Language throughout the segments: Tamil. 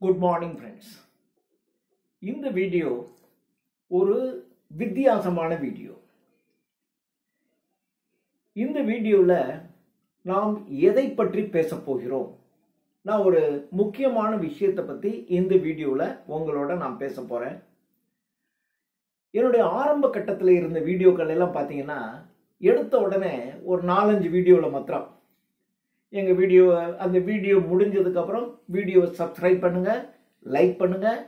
Good morning friends. இந்த வீடியோ ஒரு வித்தியாசமான வீடியோ. இந்த வீடியோவில் நாம் எதை பற்றி பேச போகிறோம்? நான் ஒரு முக்கியமான விஷயத்தை பற்றி இந்த வீடியோவில் உங்களோட நான் பேச போகிறேன். என்னுடைய ஆரம்ப கட்டத்தில் இருந்த வீடியோக்கள் எல்லாம் பார்த்தீங்கன்னா, எடுத்த உடனே ஒரு 4-5 வீடியோவில் மாத்திரம் எங்கள் அந்த வீடியோ முடிஞ்சதுக்கப்புறம் வீடியோவை சப்ஸ்கிரைப் பண்ணுங்கள், லைக் பண்ணுங்கள்,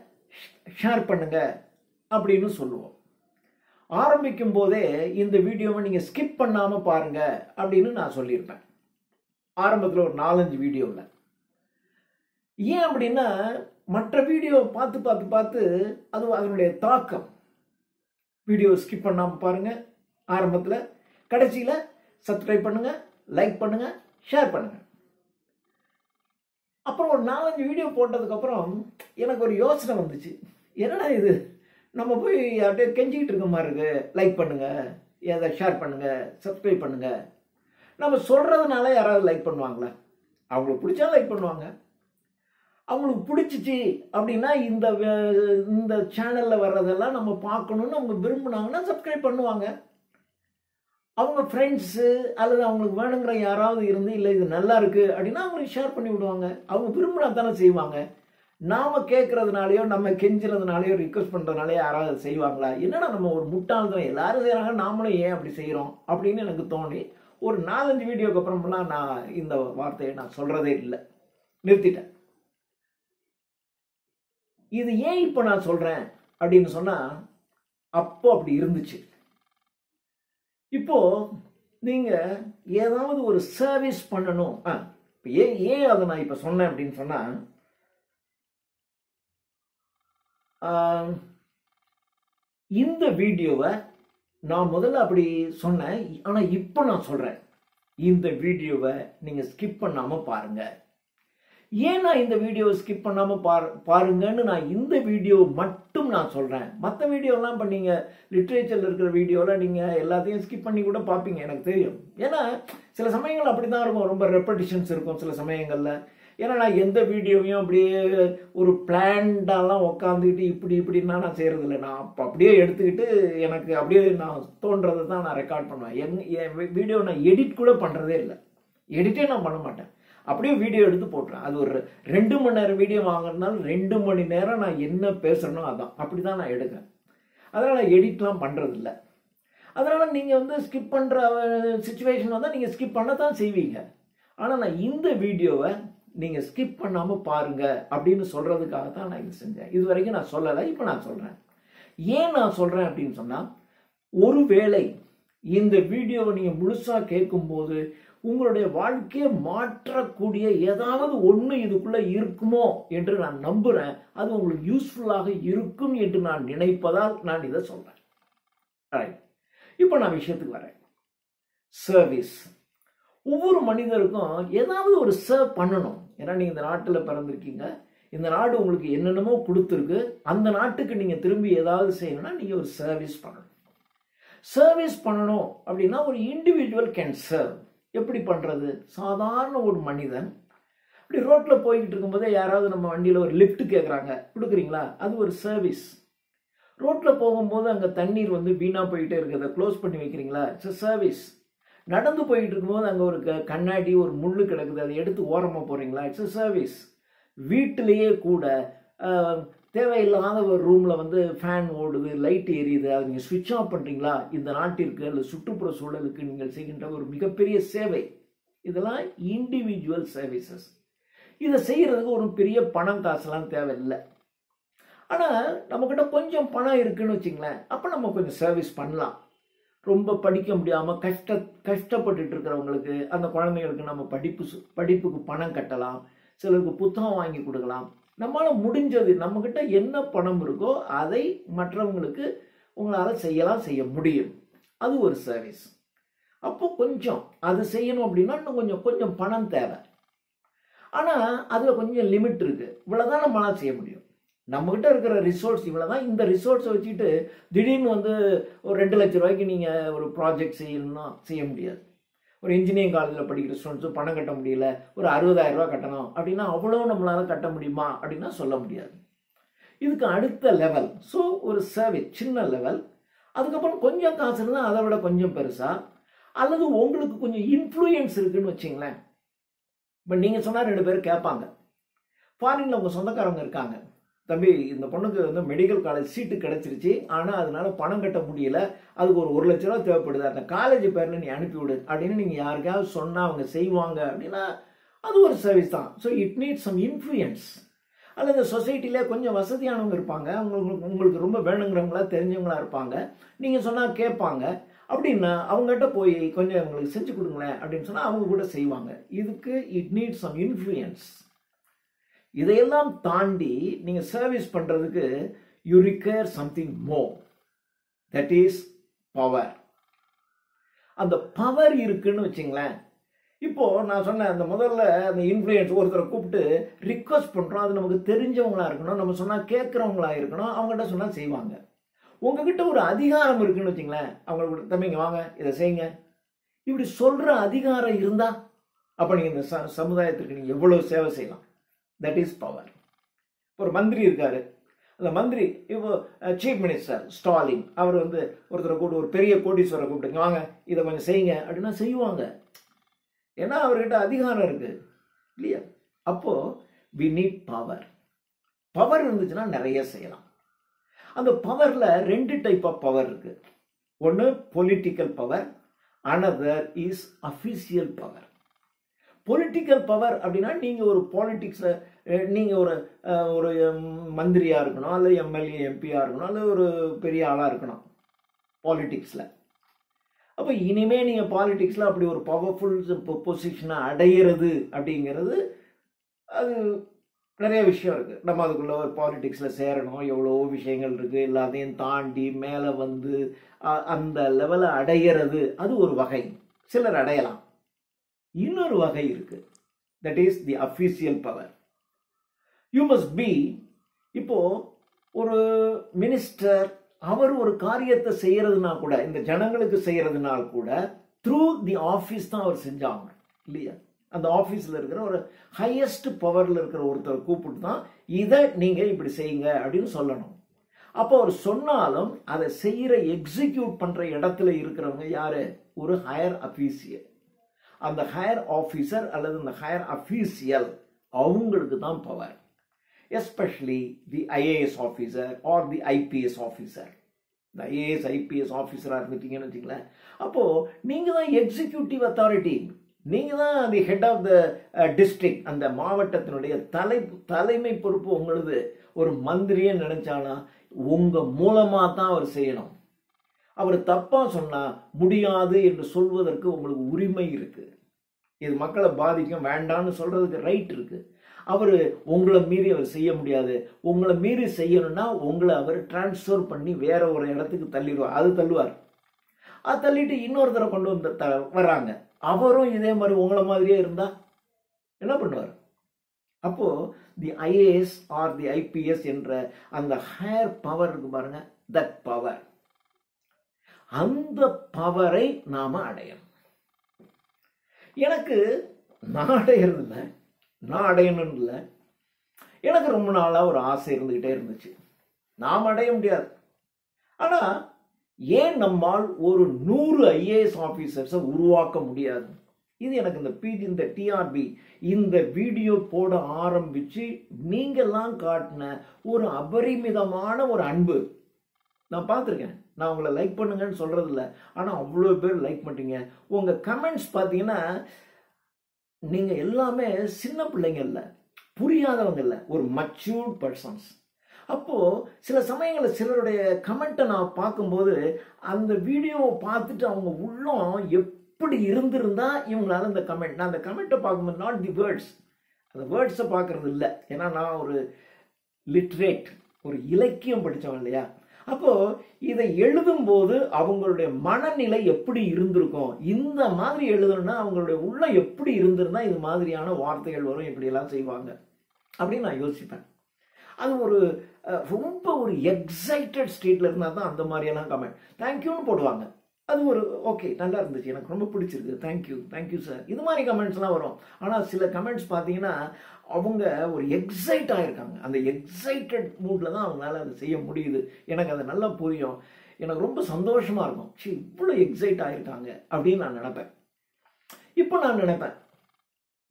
ஷேர் பண்ணுங்கள் அப்படின்னு சொல்லுவோம். ஆரம்பிக்கும் போதே இந்த வீடியோவை நீங்கள் ஸ்கிப் பண்ணாமல் பாருங்கள் அப்படின்னு நான் சொல்லியிருப்பேன். ஆரம்பத்தில் ஒரு 4-5 வீடியோவில். ஏன் அப்படின்னா, மற்ற வீடியோவை பார்த்து அது அதனுடைய தாக்கம். வீடியோ ஸ்கிப் பண்ணாமல் பாருங்கள் ஆரம்பத்தில், கடைசியில் சப்ஸ்கிரைப் பண்ணுங்கள், லைக் பண்ணுங்கள், ஷேர் பண்ணுங்கள். அப்புறம் ஒரு 4-5 வீடியோ போட்டதுக்கப்புறம் எனக்கு ஒரு யோசனை வந்துச்சு. என்னடா இது, நம்ம போய் அப்படியே கெஞ்சிக்கிட்டு இருக்க மாதிரி இருக்கு. லைக் பண்ணுங்கள், அதை ஷேர் பண்ணுங்கள், சப்ஸ்கிரைப் பண்ணுங்கள். நம்ம சொல்கிறதுனால யாராவது லைக் பண்ணுவாங்களா? அவங்களுக்கு பிடிச்சா லைக் பண்ணுவாங்க. அவங்களுக்கு பிடிச்சிச்சு அப்படின்னா இந்த சேனலில் வர்றதெல்லாம் நம்ம பார்க்கணுன்னு அவங்க விரும்பினாங்கன்னா சப்ஸ்கிரைப் பண்ணுவாங்க. அவங்க ஃப்ரெண்ட்ஸு அல்லது அவங்களுக்கு வேணுங்கிற யாராவது இருந்து இல்லை இது நல்லா இருக்குது அப்படின்னா அவங்களுக்கு ஷேர் பண்ணி விடுவாங்க. அவங்க விரும்பினா தானே செய்வாங்க. நாம் கேட்குறதுனாலையோ நம்ம கெஞ்சுறதுனாலையோ ரிக்வெஸ்ட் பண்ணுறதுனாலையோ யாராவது செய்வாங்களா? என்னன்னா நம்ம ஒரு முட்டாள்தான், எல்லாரும் செய்கிறாங்க, நாமளும் ஏன் அப்படி செய்கிறோம் அப்படின்னு எனக்கு தோணி ஒரு 4-5 வீடியோக்கு அப்புறமெல்லாம் நான் இந்த வார்த்தையை நான் சொல்கிறதே இல்லை, நிறுத்திட்டேன். இது ஏன் இப்போ நான் சொல்கிறேன் அப்படின்னு சொன்னால், அப்போ அப்படி இருந்துச்சு. இப்போ நீங்கள் ஏதாவது ஒரு சர்வீஸ் பண்ணணும். ஏன் அதை நான் இப்போ சொன்னேன் அப்படின்னு சொன்னால், இந்த வீடியோவை நான் முதல்ல அப்படி சொன்னேன். ஆனால் இப்போ நான் சொல்கிறேன், இந்த வீடியோவை நீங்கள் ஸ்கிப் பண்ணாமல் பாருங்கள். ஏன் நான் இந்த வீடியோவை ஸ்கிப் பண்ணாமல் பாருங்கன்னு நான் இந்த வீடியோ மட்டும் நான் சொல்கிறேன். மற்ற வீடியோலாம் இப்போ நீங்கள் லிட்ரேச்சரில் இருக்கிற வீடியோவில் நீங்கள் எல்லாத்தையும் ஸ்கிப் பண்ணி கூட பார்ப்பீங்க, எனக்கு தெரியும். ஏன்னா சில சமயங்கள் அப்படி தான் இருக்கும், ரொம்ப ரெப்படிஷன்ஸ் இருக்கும் சில சமயங்களில். ஏன்னா நான் எந்த வீடியோவையும் அப்படியே ஒரு பிளான்டாலாம் உட்காந்துக்கிட்டு இப்படின்னா நான் செய்கிறதில்ல. நான் அப்படியே எடுத்துக்கிட்டு எனக்கு அப்படியே நான் தோன்றதை தான் நான் ரெக்கார்ட் பண்ணுவேன். என் வீடியோ நான் எடிட் கூட பண்ணுறதே இல்லை, எடிட்டே நான் பண்ண மாட்டேன். அப்படியே வீடியோ எடுத்து போட்டுறேன். அது ஒரு 2 மணி நேரம் வீடியோ வாங்கினாலும் 2 மணி நேரம் நான் என்ன பேசுகிறேனோ அதான் அப்படி தான் நான் எடுக்கிறேன். அதனால் நான் எடிட்லாம் பண்ணுறதில்ல. அதனால் நீங்கள் ஸ்கிப் பண்ணுற சுச்சுவேஷன் வந்தால் நீங்கள் ஸ்கிப் பண்ண தான் செய்வீங்க. ஆனால் நான் இந்த வீடியோவை நீங்கள் ஸ்கிப் பண்ணாமல் பாருங்கள் அப்படின்னு சொல்கிறதுக்காக தான் நான் இது செஞ்சேன். இது வரைக்கும் நான் சொல்லலை, இப்போ நான் சொல்கிறேன். ஏன் நான் சொல்கிறேன் அப்படின்னு சொன்னால், ஒருவேளை இந்த வீடியோவை நீங்கள் முழுசாக கேட்கும்போது உங்களுடைய வாழ்க்கையை மாற்றக்கூடிய ஏதாவது ஒன்று இதுக்குள்ளே இருக்குமோ என்று நான் நம்புகிறேன். அது உங்களுக்கு யூஸ்ஃபுல்லாக இருக்கும் என்று நான் நினைப்பதால் நான் இதை சொல்கிறேன். ரைட், இப்போ நான் விஷயத்துக்கு வரேன். சர்வீஸ். ஒவ்வொரு மனிதருக்கும் ஏதாவது ஒரு சர்வ் பண்ணணும். ஏன்னா நீங்கள் இந்த நாட்டில் பிறந்திருக்கீங்க, இந்த நாடு உங்களுக்கு என்னென்னமோ கொடுத்துருக்கு. அந்த நாட்டுக்கு நீங்கள் திரும்பி ஏதாவது செய்யணும்னா நீங்கள் ஒரு சர்வீஸ் பண்ணணும். சர்வீஸ் பண்ணணும் அப்படின்னா ஒரு இண்டிவிஜுவல் கேன் சர்வ். எப்படி பண்ணுறது? சாதாரண ஒரு மனிதன் அப்படி ரோட்டில் போய்கிட்டு இருக்கும்போதே யாராவது நம்ம வண்டியில் ஒரு லிஃப்ட் கேட்குறாங்க, கொடுக்குறீங்களா? அது ஒரு சர்வீஸ். ரோட்டில் போகும்போது அங்கே தண்ணீர் வீணாக போயிட்டே இருக்கிறத க்ளோஸ் பண்ணி வைக்கிறீங்களா? It's a service. நடந்து போயிட்டு இருக்கும்போது அங்கே ஒரு கண்ணாடி ஒரு முள் கிடக்குது, அதை எடுத்து ஓரமாக போகிறீங்களா? It's a service. வீட்டிலேயே கூட தேவையில்லாத ஒரு ரூமில் ஃபேன் ஓடுது, லைட் எரியுது, அதை நீங்கள் ஸ்விட்ச் ஆஃப் பண்ணுறீங்களா? இந்த நாட்டிற்கு அல்லது சுற்றுப்புற சூழலுக்கு நீங்கள் செய்கின்ற ஒரு மிகப்பெரிய சேவை. இதெல்லாம் இண்டிவிஜுவல் சர்வீசஸ். இதை செய்கிறதுக்கு ஒரு பெரிய பணம் காசுலாம் தேவையில்லை. ஆனால் நம்மக்கிட்ட கொஞ்சம் பணம் இருக்குன்னு வச்சுங்களேன், அப்போ நம்ம கொஞ்சம் சர்வீஸ் பண்ணலாம். ரொம்ப படிக்க முடியாமல் கஷ்டப்பட்டுட்டு இருக்கிறவங்களுக்கு, அந்த குழந்தைங்களுக்கு நம்ம படிப்புக்கு பணம் கட்டலாம், சிலருக்கு புத்தகம் வாங்கி கொடுக்கலாம். நம்மளால் முடிஞ்சது, நம்மக்கிட்ட என்ன பணம் இருக்கோ அதை மற்றவங்களுக்கு உங்களால் செய்ய முடியும். அது ஒரு சர்வீஸ். அப்போ கொஞ்சம் அது செய்யணும் அப்படின்னா இன்னும் கொஞ்சம் பணம் தேவை. ஆனால் அதில் கொஞ்சம் லிமிட் இருக்குது. இவ்வளோதான் நம்மளால் செய்ய முடியும். நம்மக்கிட்ட இருக்கிற ரிசோர்ஸ் இவ்வளோதான். இந்த ரிசோர்ஸை வச்சுக்கிட்டு திடீர்னு ஒரு 2 லட்ச ரூபாய்க்கு நீங்கள் ஒரு ப்ராஜெக்ட் செய்யணும்னா செய்ய முடியாது. ஒரு இன்ஜினியரிங் காலேஜில் படிக்கிற ஸ்டூடெண்ட்ஸும் பணம் கட்ட முடியல, ஒரு 60,000 ரூபா கட்டணும் அப்படின்னா அவ்வளோ நம்மளால கட்ட முடியுமா அப்படின்னா சொல்ல முடியாது. இதுக்கு அடுத்த லெவல், ஸோ ஒரு சர்வீஸ் சின்ன லெவல், அதுக்கப்புறம் கொஞ்சம் காசு இருந்தால் அதை விட கொஞ்சம் பெருசா, அல்லது உங்களுக்கு கொஞ்சம் இன்ஃப்ளூயன்ஸ் இருக்குன்னு வச்சிங்களேன். இப்போ நீங்கள் சொன்னால் 2 பேர் கேட்பாங்க. ஃபாரின்ல உங்கள் சொந்தக்காரங்க இருக்காங்க, தம்பி இந்த பொண்ணுக்கு வந்து மெடிக்கல் காலேஜ் சீட்டு கிடைச்சிருச்சு, ஆனால் அதனால பணம் கட்ட முடியல, அதுக்கு ஒரு 1 லட்ச ரூபா தேவைப்படுது, அந்த காலேஜ் பேரில் நீ அனுப்பிவிடு அப்படின்னு நீங்கள் யாருக்காவது சொன்னால் அவங்க செய்வாங்க அப்படின்னா அது ஒரு சர்வீஸ் தான். So it needs some influence. அல்லது சொசைட்டியில் கொஞ்சம் வசதியானவங்க இருப்பாங்க, உங்களுக்கு ரொம்ப வேணுங்கிறவங்களா தெரிஞ்சவங்களா இருப்பாங்க, நீங்கள் சொன்னால் கேட்பாங்க. அப்படின்னா அவங்ககிட்ட போய் கொஞ்சம் அவங்களுக்கு செஞ்சு கொடுங்களேன் அப்படின்னு சொன்னால் அவங்க கூட செய்வாங்க. இதுக்கு இட் நீட்ஸ் சம் இன்ஃப்ளூயன்ஸ். இதையெல்லாம் தாண்டி நீங்கள் சர்வீஸ் பண்ணுறதுக்கு you require something more, that is power. அந்த பவர் இருக்குன்னு வச்சுங்களேன். இப்போ நான் சொன்னேன், அந்த முதல்ல அந்த இன்ஃப்ளூயன்ஸ், ஒருத்தரை கூப்பிட்டு ரிக்வஸ்ட் பண்ணுறோம், அது நமக்கு தெரிஞ்சவங்களா இருக்கணும், நம்ம சொன்னால் கேட்குறவங்களா இருக்கணும், அவங்ககிட்ட சொன்னால் செய்வாங்க. உங்ககிட்ட ஒரு அதிகாரம் இருக்குன்னு வச்சுங்களேன், அவங்களுக்கு தம்பிங்க வாங்க இதை செய்யுங்க இப்படி சொல்கிற அதிகாரம் இருந்தால் அப்போ நீங்கள் இந்த சமுதாயத்திற்கு நீங்கள் எவ்வளோ சேவை செய்யலாம். That is power. ஒரு மந்திரி இருக்காரு, அந்த மந்திரி இப்போ சீஃப் மினிஸ்டர் ஸ்டாலின், அவர் வந்து ஒருத்தரை கூப்பிட்டு, ஒரு பெரிய கோடீஸ்வரரை கூப்பிட்டுங்க வாங்க இதை கொஞ்சம் செய்யுங்க அப்படின்னா செய்வாங்க. ஏன்னா அவர்கிட்ட அதிகாரம் இருக்கு இல்லையா? அப்போ வி நீட் பவர். பவர் இருந்துச்சுன்னா நிறைய செய்யலாம். அந்த பவர்ல 2 டைப் ஆஃப் பவர் இருக்கு. ஒன்று political power, another is official power. Political power அப்படின்னா நீங்க ஒரு பாலிடிக்ஸ்ல நீங்க ஒரு மந்திரியா இருக்கணும், அல்லது எம்எல்ஏ எம்பியா இருக்கணும், அல்லது ஒரு பெரிய ஆளா இருக்கணும் பாலிடிக்ஸ்ல. அப்போ இனிமே நீங்க பாலிடிக்ஸ்ல அப்படி ஒரு பவர்ஃபுல் பொசிஷனை அடையிறது அப்படிங்கிறது அது நிறைய விஷயம் இருக்கு. நம்ம அதுக்குள்ள ஒரு பாலிடிக்ஸ்ல சேரணும், எவ்வளோ விஷயங்கள் இருக்கு, எல்லாத்தையும் தாண்டி மேலே வந்து அந்த லெவலை அடையிறது அது ஒரு வகை, சிலர் அடையலாம். இன்னொரு வகை இருக்கு, that is the official power. You must be, இப்போ ஒரு மினிஸ்டர் அவர் ஒரு காரியத்தை செய்யறதுனா கூட, இந்த ஜனங்களுக்கு செய்யறதுனால கூட த்ரூ தி ஆஃபீஸ் தான் அவர் செஞ்சாங்க இல்லையா? அந்த ஆஃபீஸில் இருக்கிற ஒரு ஹையஸ்ட் பவரில் இருக்கிற ஒருத்தர் கூப்பிட்டு தான் இதை நீங்கள் இப்படி செய்யுங்க அப்படின்னு சொல்லணும். அப்போ அவர் சொன்னாலும் அதை செய்கிற எக்ஸிக்யூட் பண்ணுற இடத்துல இருக்கிறவங்க யாரு? ஒரு ஹையர் அஃபீஷியல். அந்த ஹையர் ஆஃபீஸர் அல்லது அந்த ஹையர் அஃபீஷியல் அவங்களுக்கு தான் power. Especially the IAS officer or the IPS officer. இந்த ஐஏஎஸ் ஐபிஎஸ் ஆஃபீஸராக இருந்துட்டீங்கன்னு வச்சுங்களேன், அப்போது நீங்கள் தான் எக்ஸிக்யூட்டிவ் அத்தாரிட்டி, நீங்கள் தான் the head of the district, அந்த மாவட்டத்தினுடைய தலைமை பொறுப்பு உங்களது. ஒரு மந்திரியை நினைச்சானா உங்கள் மூலமாக தான் அவர் செய்யணும். அவர் தப்பாக சொன்னால் முடியாது என்று சொல்வதற்கு உங்களுக்கு உரிமை இருக்கு. இது மக்களை பாதிக்கும், வேண்டான்னு சொல்றதுக்கு ரைட் இருக்கு. அவர் உங்களை மீறி அவர் செய்ய முடியாது. உங்களை மீறி செய்யணும்னா உங்களை அவர் டிரான்ஸ்ஃபர் பண்ணி வேற ஒரு இடத்துக்கு தள்ளிடுவார். அது தள்ளுவார். அது தள்ளிட்டு இன்னொருத்தரை கொண்டு வந்து வர்றாங்க, அவரும் இதே மாதிரி உங்களை மாதிரியே இருந்தா என்ன பண்ணுவார்? அப்போ தி ஐஏஎஸ் ஆர் தி ஐபிஎஸ் என்ற அந்த ஹையர் பவர் இருக்கு பாருங்க, தட் பவர், அந்த பவரை நாம அடையணும். எனக்கு நான் அடையிறது இல்லை, நான் அடையணும் இல்லை, எனக்கு ரொம்ப நாளாக ஒரு ஆசை இருந்துகிட்டே இருந்துச்சு. நாம் அடைய முடியாது. ஆனால் ஏன் நம்மால் ஒரு 100 ஐஏஎஸ் ஆஃபீஸர்ஸை உருவாக்க முடியாது? இது எனக்கு இந்த டிஆர்பி இந்த வீடியோ போட ஆரம்பிச்சு நீங்கெல்லாம் காட்டின ஒரு அபரிமிதமான ஒரு அன்பு நான் பார்த்துருக்கேன். நான் உங்களை லைக் பண்ணுங்கன்னு சொல்றது இல்லை, ஆனால் அவ்வளோ பேர் லைக் பண்ணிட்டீங்க. உங்கள் கமெண்ட்ஸ் பார்த்தீங்கன்னா நீங்கள் எல்லாமே சின்ன பிள்ளைங்க இல்லை, புரியாதவங்க இல்லை, ஒரு மச்சூர்ட் பர்சன்ஸ். அப்போது சில சமயங்களில் சிலருடைய கமெண்ட்டை நான் பார்க்கும்போது அந்த வீடியோவை பார்த்துட்டு அவங்க உள்ளம் எப்படி இருந்திருந்தா இவங்களால இந்த கமெண்ட், நான் அந்த கமெண்ட்டை பார்க்கும்போது நாட் தி வேர்ட்ஸ், அந்த வேர்ட்ஸை பார்க்கறது இல்லை, ஏன்னா நான் ஒரு லிட்ரேட், ஒரு இலக்கியம் படித்தவன் இல்லையா. அப்போது இதை எழுதும்போது அவங்களுடைய மனநிலை எப்படி இருந்திருக்கும், இந்த மாதிரி எழுதணும்னா அவங்களுடைய உள்ளம் எப்படி இருந்திருந்தா இது மாதிரியான வார்த்தைகள் வரும், இப்படியெல்லாம் செய்வாங்க அப்படின்னு நான் யோசிப்பேன். அது ஒரு ரொம்ப ஒரு எக்ஸைட்டட் ஸ்டேட்ல இருந்தால் தான் அந்த மாதிரியெல்லாம் கமெண்ட் தேங்க்யூன்னு போடுவாங்க. அது ஒரு ஓகே, நல்லா இருந்துச்சு, எனக்கு ரொம்ப பிடிச்சிருக்கு, தேங்க்யூ சார், இது மாதிரி கமெண்ட்ஸ்லாம் வரும். ஆனால் சில கமெண்ட்ஸ் பார்த்தீங்கன்னா அவங்க ஒரு எக்ஸைட் ஆகிருக்காங்க, அந்த எக்ஸைட்டட் மூடில் தான் அவங்களால அதை செய்ய முடியுது. எனக்கு அது நல்லா புரியும், எனக்கு ரொம்ப சந்தோஷமாக இருக்கும். சரி, இவ்வளோ எக்ஸைட் ஆகிருக்காங்க அப்படின்னு நான் நினைப்பேன். இப்போ நான் நினைப்பேன்,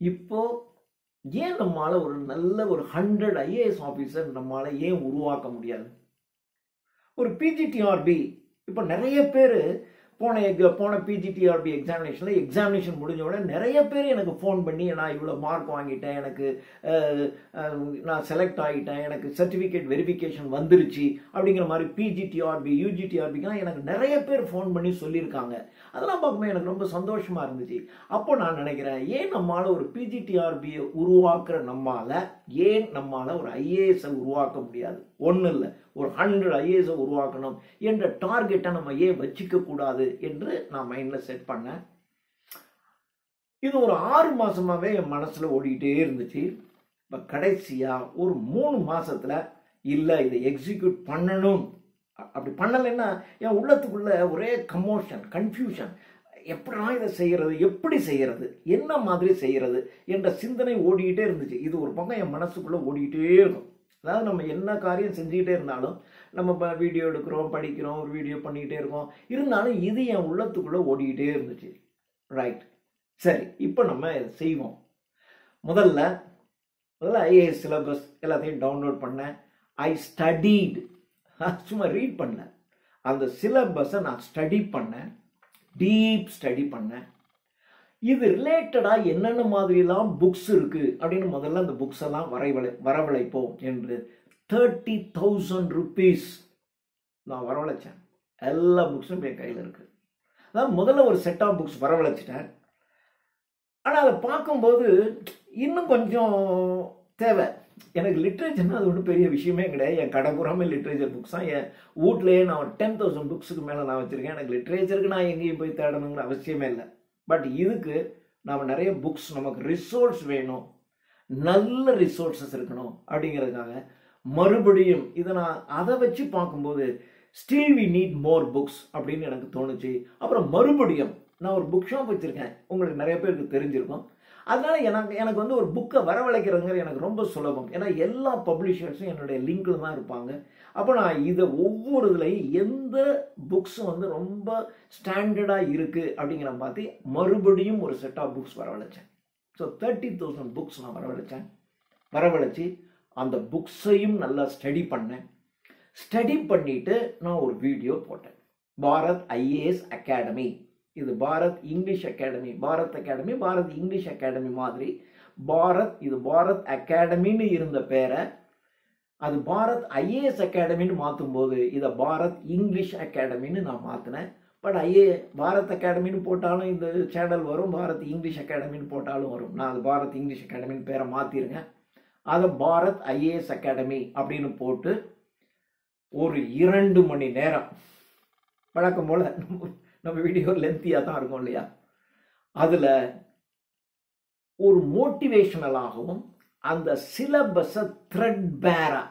இப்போ ஏன் நம்மளால ஒரு நல்ல ஒரு 100 ஐஏஎஸ் ஆஃபீஸர் நம்மளால ஏன் உருவாக்க முடியாது? ஒரு பிஜிடிஆர்பி இப்போ நிறைய பேர் போன பிஜிடிஆர்பி எக்ஸாமினேஷன் முடிஞ்ச உடனே நிறைய பேர் எனக்கு ஃபோன் பண்ணி நான் இவ்வளோ மார்க் வாங்கிட்டேன், எனக்கு நான் செலக்ட் ஆகிட்டேன், எனக்கு சர்டிஃபிகேட் வெரிஃபிகேஷன் வந்துருச்சு அப்படிங்கிற மாதிரி பிஜிடிஆர்பி யூஜிடிஆர்பிக்கெலாம் எனக்கு நிறைய பேர் ஃபோன் பண்ணி சொல்லியிருக்காங்க. அதெல்லாம் பார்க்கும்போது எனக்கு ரொம்ப சந்தோஷமாக இருந்துச்சு. அப்போ நான் நினைக்கிறேன், ஏன் நம்மளால் ஒரு பிஜிடிஆர்பியை உருவாக்குற ஏன் நம்மளால் ஒரு ஐஏஎஸை உருவாக்க முடியாது? ஒன்றும் இல்லை, ஒரு 100 ஐஏஎஸை உருவாக்கணும் என்ற டார்கெட்டை நம்ம ஏன் வச்சுக்க கூடாது என்று நான் மைண்டில் செட் பண்ணேன். இது ஒரு 6 மாசமாவே என் மனசுல ஓடிக்கிட்டே இருந்துச்சு. இப்போ கடைசியாக ஒரு 3 மாசத்துல இல்லை, இதை எக்ஸிக்யூட் பண்ணணும். அப்படி பண்ணலைன்னா என் உள்ளத்துக்குள்ள ஒரே கன்ஃபியூஷன், எப்படா இதை செய்யறது, எப்படி செய்யறது, என்ன மாதிரி செய்யறது என்ற சிந்தனை ஓடிக்கிட்டே இருந்துச்சு. இது ஒரு பக்கம் என் மனசுக்குள்ள ஓடிக்கிட்டே இருக்கும். அதாவது நம்ம என்ன காரியம் செஞ்சுக்கிட்டே இருந்தாலும், நம்ம வீடியோ எடுக்கிறோம், படிக்கிறோம், ஒரு வீடியோ பண்ணிக்கிட்டே இருக்கோம், இருந்தாலும் இது என் உள்ளத்துக்குள்ளே ஓடிக்கிட்டே இருந்துச்சு. ரைட், சரி, இப்போ நம்ம இதை செய்வோம். முதல்ல ஐஏஎஸ் சிலபஸ் எல்லாத்தையும் டவுன்லோட் பண்ணேன். ஐ ஸ்டடீட், சும்மா ரீட் பண்ணேன், அந்த சிலபஸை நான் ஸ்டடி பண்ணேன், டீப் ஸ்டடி பண்ணேன். இது ரிலேட்டடா என்னென்ன மாதிரிலாம் புக்ஸ் இருக்கு அப்படின்னு முதல்ல அந்த புக்ஸ் எல்லாம் வரவழைப்போம் என்று 30,000 rupees நான் வரவழைச்சேன். எல்லா புக்ஸும் என் கையில் இருக்கு. அதான் முதல்ல ஒரு செட் ஆஃப் புக்ஸ் வரவழைச்சிட்டேன். ஆனால் அதை பார்க்கும்போது இன்னும் கொஞ்சம் தேவை. எனக்கு லிட்ரேச்சர்னா அது ஒன்றும் பெரிய விஷயமே கிடையாது. என் கடப்புறமே லிட்ரேச்சர் புக்ஸ் தான். என் வீட்லேயே நான் ஒரு 10,000 புக்ஸுக்கு மேலே நான் வச்சுருக்கேன். எனக்கு லிட்ரேச்சருக்கு நான் எங்கேயும் போய் தேடணுங்கிற அவசியமே இல்லை. பட் இதுக்கு நம்ம நிறைய புக்ஸ், நமக்கு ரிசோர்ஸ் வேணும், நல்ல ரிசோர்ஸஸ் இருக்கணும். அப்படிங்கிறதுக்காக மறுபடியும் இதை நான் அதை வச்சு பார்க்கும்போது still we need more books அப்படின்னு எனக்கு தோணுச்சு. அப்புறம் மறுபடியும் நான் ஒரு புக் ஷாப் வச்சுருக்கேன், உங்களுக்கு நிறைய பேருக்கு தெரிஞ்சிருக்கும். அதனால எனக்கு வந்து ஒரு புக்கை வரவழைக்கிறதுங்கிறது எனக்கு ரொம்ப சுலபம். ஏன்னா எல்லா பப்ளிஷர்ஸும் என்னுடைய லிங்க்ல தான் இருப்பாங்க. அப்போ நான் இதை ஒவ்வொரு இதுலையும் எந்த புக்ஸ் வந்து ரொம்ப ஸ்டாண்டர்டாக இருக்குது அப்படிங்கிற மாதிரி மறுபடியும் ஒரு செட் ஆஃப் புக்ஸ் வரவழைச்சேன். ஸோ 30,000 புக்ஸ் நான் வரவழைச்சி அந்த புக்ஸையும் நல்லா ஸ்டடி பண்ணேன். ஸ்டடி பண்ணிட்டு நான் ஒரு வீடியோ போட்டேன். பாரத் ஐஏஎஸ் அகாடமி, இது Bharat English academy, Bharat English academy மாதிரி இது பாரத் அகாடமின்னு இருந்த பேரை அது பாரத் ஐஏஎஸ் அகாடமின்னு மாற்றும் போது இதை பாரத் இங்கிலீஷ் அகாடமின்னு நான் மாற்றினேன். பட் பாரத் அகாடமின்னு போட்டாலும் இந்த சேனல் வரும், பாரத் இங்கிலீஷ் அகாடமின்னு போட்டாலும் வரும். நான் அது பாரத் இங்கிலீஷ் அகாடமின்னு பேரை மாற்றிருங்க. அதை பாரத் ஐஏஎஸ் அகாடமி அப்படின்னு போட்டு ஒரு 2 மணி நேரம், வழக்கம் போல் நம்ம வீடியோ லென்த்தியாக தான் இருக்கும் இல்லையா, அதில் ஒரு மோட்டிவேஷனலாகவும் அந்த சிலபஸை த்ரெட் பேரா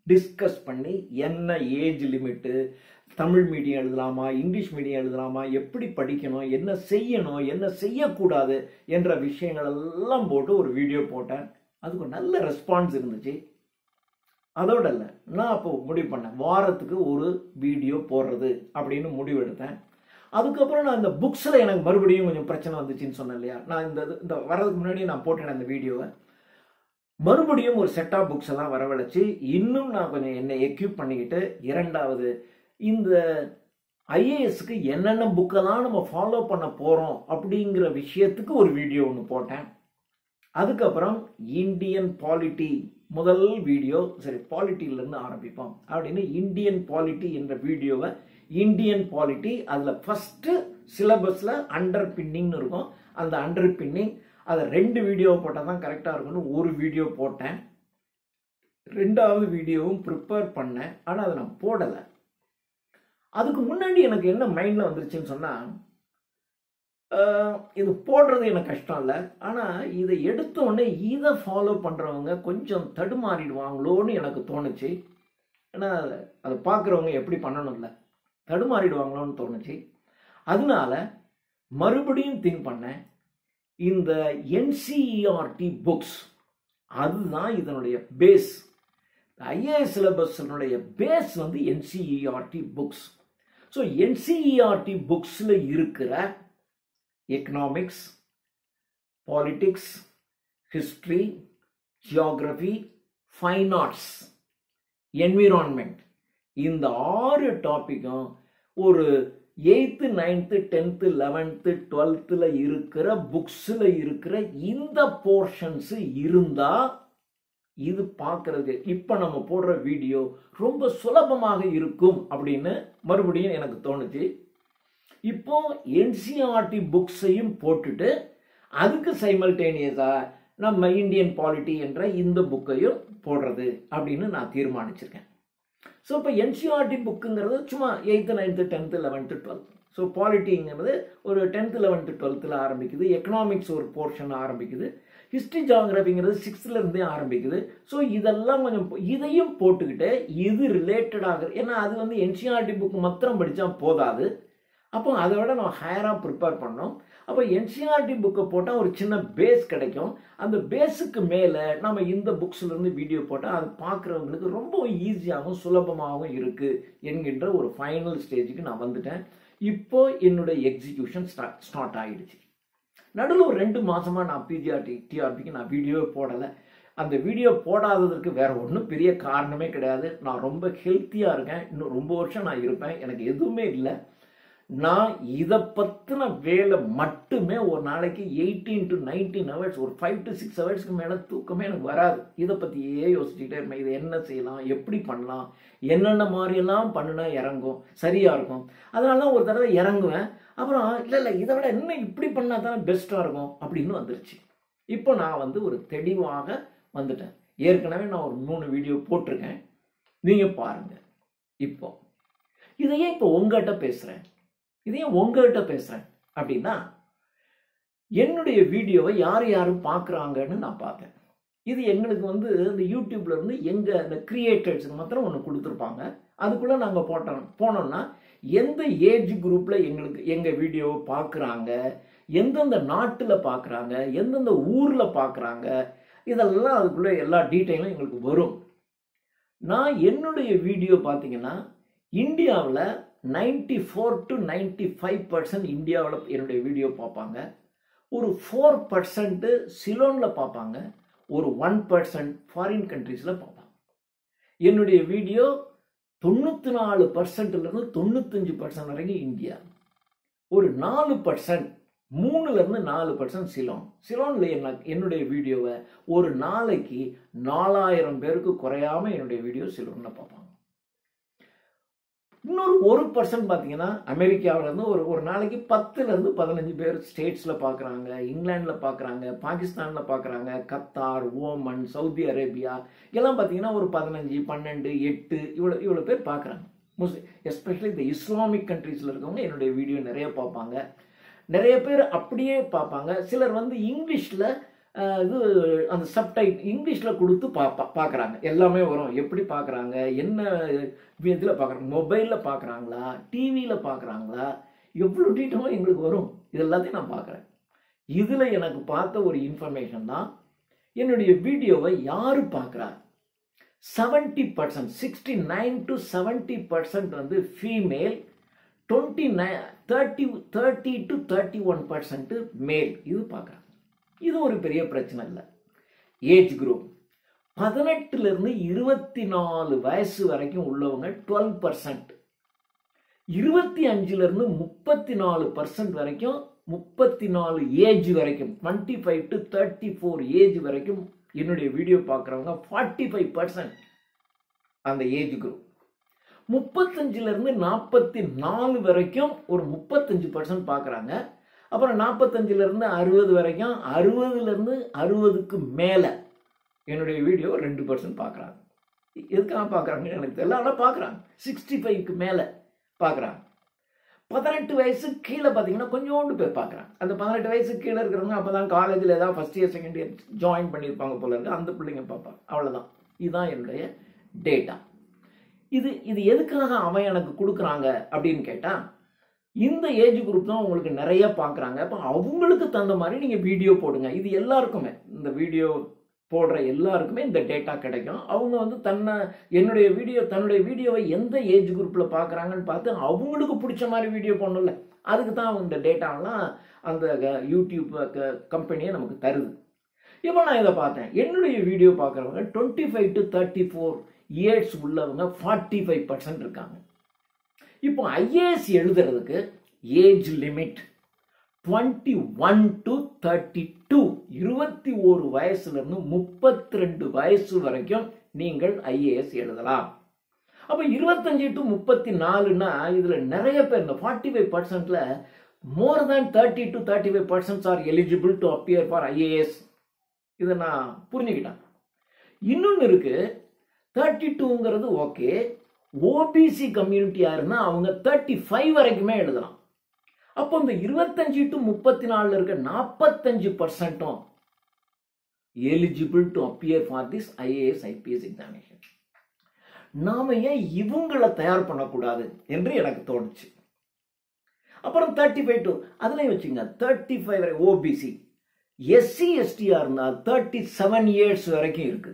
டிஸ்கஸ் பண்ணி என்ன ஏஜ் லிமிட்டு, தமிழ் மீடியம் எழுதலாமா, இங்கிலீஷ் மீடியம் எழுதலாமா, எப்படி படிக்கணும், என்ன செய்யணும், என்ன செய்யக்கூடாது என்ற விஷயங்கள் எல்லாம் போட்டு ஒரு வீடியோ போட்டேன். அதுக்கு ஒரு நல்ல ரெஸ்பான்ஸ் இருந்துச்சு. அதோட இல்லை, நான் அப்போ முடிவு பண்ணேன், வாரத்துக்கு ஒரு வீடியோ போடுறது அப்படின்னு முடிவு எடுத்தேன். அதுக்கப்புறம் நான் இந்த புக்ஸில் எனக்கு மறுபடியும் கொஞ்சம் பிரச்சனை வந்துச்சுன்னு சொன்னேன் இல்லையா, நான் இந்த வரதுக்கு முன்னாடி நான் போட்டேன் அந்த வீடியோவை. மறுபடியும் ஒரு செட் ஆஃப் புக்ஸ் எல்லாம் வரவழைச்சு இன்னும் நான் கொஞ்சம் என்னை எக்யூப் பண்ணிக்கிட்டு, இரண்டாவது இந்த ஐஏஎஸ்க்கு என்னென்ன புக்கெல்லாம் நம்ம ஃபாலோ பண்ண போகிறோம் அப்படிங்கிற விஷயத்துக்கு ஒரு வீடியோ ஒன்று போட்டேன். அதுக்கப்புறம் இந்தியன் பாலிட்டி முதல் வீடியோ, சரி பாலிட்டியிலேருந்து ஆரம்பிப்போம் அப்படின்னு இந்தியன் பாலிட்டி என்ற வீடியோவை, இந்தியன் பாலிட்டி அதில் ஃபஸ்ட்டு சிலபஸில் அண்டர் பின்னிங்னு இருக்கும், அந்த அண்டர் பின்னிங் அதை 2 வீடியோ போட்டால் தான் கரெக்டாக இருக்கும்னு ஒரு வீடியோ போட்டேன். 2வது வீடியோவும் ப்ரிப்பேர் பண்ணேன், ஆனால் அதை நான் போடலை. அதுக்கு முன்னாடி எனக்கு என்ன மைண்டில் வந்துருச்சுன்னு சொன்னால், இது போடுறது எனக்கு கஷ்டம் இல்லை, ஆனால் இதை எடுத்த உடனே இதை ஃபாலோ பண்ணுறவங்க கொஞ்சம் தடுமாறிடுவாங்களோன்னு எனக்கு தோணுச்சு. ஏன்னா அதை பார்க்குறவங்க எப்படி பண்ணணும் இல்லை, தடுமாறிடுவாங்களோன்னு தோணுச்சு. அதனால மறுபடியும் திங்க் பண்ணேன், இந்த NCERT புக்ஸ் அதுதான் இதனுடைய பேஸ். ஐஏஎஸ் சிலபஸ்னுடைய பேஸ் வந்து NCERT புக்ஸ். ஸோ NCERT புக்ஸில் இருக்கிற economics, politics, history, geography, fine arts, environment, இந்த 6 டாப்பிக்கும் ஒரு 8th 9th 10th 11th 12th இருக்கிற புக்ஸில் இருக்கிற இந்த போர்ஷன்ஸ் இருந்தா இது பார்க்கறது இப்போ நம்ம போடுற வீடியோ ரொம்ப சுலபமாக இருக்கும் அப்படின்னு மறுபடியும் எனக்கு தோணுச்சு. இப்போ NCERT புக்ஸையும் போட்டுட்டு அதுக்கு சைமல்டேனியஸா நம்ம இந்தியன் பாலிட்டி என்ற இந்த புக்கையும் போடுறது அப்படின்னு நான் தீர்மானிச்சிருக்கேன். ஸோ இப்போ NCERT புக்குங்கிறது சும்மா 8th 9th 10th 11th 12th. So பாலிட்டிங்கிறது ஒரு 10th 11th 12th ஆரம்பிக்குது, எக்கனாமிக்ஸ் ஒரு போர்ஷன் ஆரம்பிக்குது, ஹிஸ்ட்ரி ஜியாகிரபிங்கிறது 6th இருந்தே ஆரம்பிக்குது. ஸோ இதெல்லாம் கொஞ்சம் இதையும் போட்டுக்கிட்டு இது ரிலேட்டடாக, ஏன்னா அது வந்து NCERT புக் மாத்திரம் படித்தா போதாது, அப்போ அதை விட நம்ம ஹையராக ப்ரிப்பேர் பண்ணோம். அப்போ NCERT புக்கை போட்டால் ஒரு சின்ன பேஸ் கிடைக்கும். அந்த பேஸுக்கு மேலே நம்ம இந்த புக்ஸ்லேருந்து வீடியோ போட்டால் அது பார்க்குறவங்களுக்கு ரொம்ப ஈஸியாகவும் சுலபமாகவும் இருக்குது என்கின்ற ஒரு ஃபைனல் ஸ்டேஜுக்கு நான் வந்துட்டேன். இப்போ என்னுடைய எக்ஸிக்யூஷன் ஸ்டார்ட் ஆகிடுச்சு. நடுவில் ஒரு 2 மாதமாக நான் TRPக்கு நான் வீடியோவே போடலை. அந்த வீடியோ போடாததற்கு வேற ஒன்றும் பெரிய காரணமே கிடையாது. நான் ரொம்ப ஹெல்த்தியாக இருக்கேன், இன்னும் ரொம்ப வருஷம் நான் இருப்பேன், எனக்கு எதுவுமே இல்லை. நான் இதை பற்றின வேலை மட்டுமே ஒரு நாளைக்கு 18 to 19 hours, ஒரு 5 to 6 ஹவர்ஸ்க்கு மேலே தூக்கமே எனக்கு வராது. இதை பற்றியே யோசிச்சுக்கிட்டே இருப்பேன், இதை என்ன செய்யலாம், எப்படி பண்ணலாம், என்னென்ன மாதிரியெல்லாம் பண்ணினா இறங்கும் சரியாக இருக்கும். அதனால தான் ஒரு தடவை இறங்குவேன், அப்புறம் இல்லை இதை விட என்ன இப்படி பண்ணால் தானே பெஸ்ட்டாக இருக்கும் அப்படின்னு வந்துருச்சு. இப்போ நான் வந்து ஒரு தெளிவாக வந்துட்டேன். ஏற்கனவே நான் ஒரு 3 வீடியோ போட்டிருக்கேன், நீங்கள் பாருங்கள். இப்போ இதையே இப்போ உங்கள்கிட்ட பேசுகிறேன், இதையும் உங்கள்கிட்ட பேசுகிறேன் அப்படின்னா, என்னுடைய வீடியோவை யார் யாரும் பார்க்குறாங்கன்னு நான் பார்த்தேன். இது எங்களுக்கு வந்து இந்த யூடியூப்ல இருந்து எங்கள் இந்த கிரியேட்டர்ஸுக்கு மாத்திரம் ஒன்று கொடுத்துருப்பாங்க. அதுக்குள்ளே நாங்கள் போனோம்னா எந்த ஏஜ் குரூப்பில் எங்கள் வீடியோவை பார்க்குறாங்க, எந்தெந்த நாட்டில் பார்க்குறாங்க, எந்தெந்த ஊரில் பார்க்குறாங்க, இதெல்லாம் அதுக்குள்ளே எல்லா டீட்டெயிலும் எங்களுக்கு வரும். நான் என்னுடைய வீடியோ பார்த்தீங்கன்னா இந்தியாவில் 94 to 95% இந்தியாவில் என்னுடைய வீடியோ பார்ப்பாங்க, ஒரு 4% சிலோனில் பார்ப்பாங்க, ஒரு 1% ஃபாரின் கண்ட்ரீஸில் பார்ப்பாங்க. என்னுடைய வீடியோ 94%லேருந்து 95% வரைக்கும் இந்தியா, ஒரு 4% 3லேருந்து 4% சிலோன். சிலோனில் என்னுடைய வீடியோவை ஒரு நாளைக்கு 4000 பேருக்கு குறையாமல் என்னுடைய வீடியோ சிலோனில் பார்ப்பாங்க. இன்னொரு 1% பார்த்தீங்கன்னா அமெரிக்காவிலேருந்து ஒரு நாளைக்கு 10லேருந்து 15 பேர் ஸ்டேட்ஸில் பார்க்குறாங்க, இங்கிலாண்டில் பார்க்குறாங்க, பாகிஸ்தானில் பார்க்குறாங்க, கத்தார், ஓமன், சவுதி அரேபியா எல்லாம் பார்த்தீங்கன்னா ஒரு 15, 12, 8 இவ்வளோ பேர் பார்க்குறாங்க. எஸ்பெஷலி இந்த இஸ்லாமிக் கண்ட்ரீஸில் இருக்கவங்க என்னுடைய வீடியோ நிறைய பார்ப்பாங்க. நிறைய பேர் அப்படியே பார்ப்பாங்க. சிலர் வந்து இங்கிலீஷில் இது அந்த இங்கிலீஷில் கொடுத்து பார்க்குறாங்க. எல்லாமே வரும், எப்படி பார்க்குறாங்க, என்ன இதில் பார்க்குறாங்க, மொபைலில் பார்க்குறாங்களா, டிவியில் பார்க்குறாங்களா, எவ்வளோ டீட்டெயிலும் எங்களுக்கு வரும். இது எல்லாத்தையும் நான் பார்க்குறேன். இதில் எனக்கு பார்த்த ஒரு இன்ஃபர்மேஷன் தான், என்னுடைய வீடியோவை யார் பார்க்குறா, 70%, 69 to 70% வந்து ஃபீமேல், 30 to 31% மேல் இது பார்க்குறாங்க. இது ஒரு பெரிய பிரச்சனை இல்லை. ஏஜ் குரூப் 18லேருந்து 24 வயசு வரைக்கும் உள்ளவங்க 12%, 25லேருந்து 34% வரைக்கும், 34 ஏஜ் வரைக்கும் 25 to 34 ஏஜ் வரைக்கும் என்னுடைய வீடியோ பார்க்குறவங்க 45% அந்த ஏஜ் குரூப். 35லேருந்து 44 வரைக்கும் ஒரு 35% பார்க்குறாங்க. அப்புறம் 45லேருந்து 60 வரைக்கும், 60லேருந்து 60க்கு மேலே என்னுடைய வீடியோ 2% பார்க்குறாங்க. எதுக்காக பார்க்குறாங்கன்னு எனக்கு தெரியல, ஆனால் பார்க்குறாங்க. 65க்கு மேலே பார்க்குறாங்க. 18 வயசுக்கு கீழே பார்த்தீங்கன்னா கொஞ்சோண்டு பேர் பார்க்குறாங்க. அந்த 18 வயசுக்கு கீழே இருக்கிறவங்க அப்போ தான் காலேஜில் ஏதாவது first year second year join பண்ணியிருப்பாங்க போல இருக்கு, அந்த பிள்ளைங்க பார்ப்பாங்க. அவ்வளோதான். இதுதான் என்னுடைய டேட்டா. இது எதுக்காக அவன் எனக்கு கொடுக்குறாங்க அப்படின்னு கேட்டால், இந்த ஏஜ் குரூப் தான் உங்களுக்கு நிறைய பார்க்குறாங்க. அப்போ அவங்களுக்கு தகுந்த மாதிரி நீங்கள் வீடியோ போடுங்க. இது எல்லாருக்குமே, இந்த வீடியோ போடுற எல்லாருக்குமே இந்த டேட்டா கிடைக்கும். அவங்க வந்து தன்னுடைய வீடியோவை எந்த ஏஜ் குரூப்பில் பார்க்குறாங்கன்னு பார்த்து அவங்களுக்கு பிடிச்ச மாதிரி வீடியோ போடணும்ல. அதுக்கு தான் அவங்க இந்த டேட்டாலாம் அந்த யூடியூப் கம்பெனியை நமக்கு தருது. இப்போ நான் இதை பார்த்தேன். என்னுடைய வீடியோ பார்க்குறவங்க 25 to 34 இயர்ஸ் உள்ளவங்க 45% இருக்காங்க. இப்போ ஐஏஎஸ் எழுதுறதுக்கு ஏஜ் லிமிட் 21 to 32, 21 வயசுலேருந்து 32 வயசு வரைக்கும் நீங்கள் ஐஏஎஸ் எழுதலாம். அப்போ 25 to 34னா இதில் நிறைய பேர், இந்த 45%ல more than 30 to 35% are eligible to appear for IAS. இதை நான் புரிஞ்சுக்கிட்டேன். இன்னொன்று இருக்கு, 32ங்கிறது ஓகே. ஓபிசி கம்யூனிட்டி யாருன்னா அவங்க 35 வரைக்குமே எழுதலாம். அப்போ இந்த 25 to 34 இருக்க 45% eligible to appear for this IAS IPS examination. நாம ஏன் இவங்களை தயார் பண்ணக்கூடாது என்று எனக்கு தோணுச்சு. அப்புறம் 35 to அதுலயும் வச்சுங்க 35 வரை ஓபிசி. எஸ்சி எஸ்டியா இருந்தால் 37 இயர்ஸ் வரைக்கும் இருக்கு.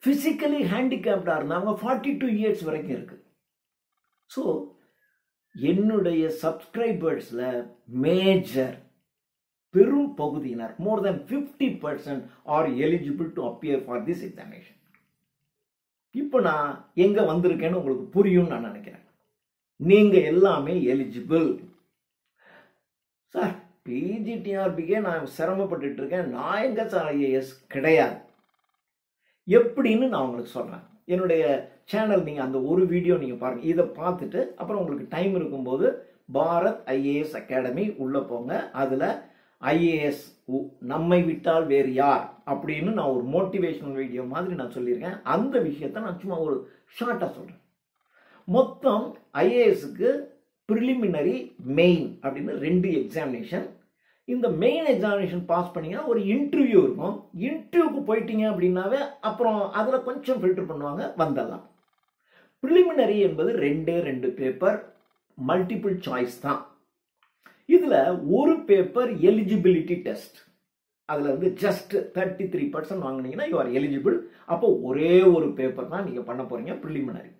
பிசிக்கலி ஹேண்டிகேப்டா இருந்தாங்க 42 இயர்ஸ் வரைக்கும் இருக்கு. ஸோ என்னுடைய சப்ஸ்கிரைபர்ஸ்ல மேஜர் பெரும் பகுதியினர், more than 50% are eligible to appear for this examination. இப்போ நான் எங்க வந்திருக்கேன்னு உங்களுக்கு புரியும் நான் நினைக்கிறேன். நீங்க எல்லாமே எலிஜிபிள். சார் பிஜிடிஆர்பிக்கே நான் சிரமப்பட்டு இருக்கேன், நான் எங்க சார் ஐஏஎஸ் கிடையாது எப்படின்னு நான் உங்களுக்கு சொல்றேன். என்னுடைய சேனல் நீங்க அந்த ஒரு வீடியோ நீங்க பாருங்க. இதை பார்த்துட்டு அப்புறம் உங்களுக்கு டைம் இருக்கும்போது பாரத் ஐஏஎஸ் அகாடமி உள்ள போங்க. அதுல ஐஏஎஸ் நம்மை விட்டால் வேறு யார் அப்படின்னு நான் ஒரு மோட்டிவேஷனல் வீடியோ மாதிரி நான் சொல்லியிருக்கேன். அந்த விஷயத்த நான் சும்மா ஒரு ஷார்ட்டா சொல்றேன். மொத்தம் ஐஏஎஸ்க்கு ப்ரிலிமினரி, மெயின் அப்படின்னு 2 எக்ஸாமினேஷன். இந்த மெயின் எக்ஸாமினேஷன் பாஸ் பண்ணீங்கன்னா ஒரு இன்டர்வியூ இருக்கும். இன்டர்வியூக்கு போயிட்டீங்க அப்படின்னாவே அப்புறம் அதில் கொஞ்சம் ஃபில்டர் பண்ணுவாங்க, வந்துடலாம். ப்ரிலிமினரி என்பது 2 பேப்பர், மல்டிபிள் சாய்ஸ் தான். இதில் ஒரு பேப்பர் எலிஜிபிலிட்டி டெஸ்ட். அதில் வந்து ஜஸ்ட் 33% வாங்கினீங்கன்னா யூ ஆர் எலிஜிபிள். அப்போ ஒரே ஒரு பேப்பர் தான் நீங்கள் பண்ண போறீங்க ப்ரிலிமினரி.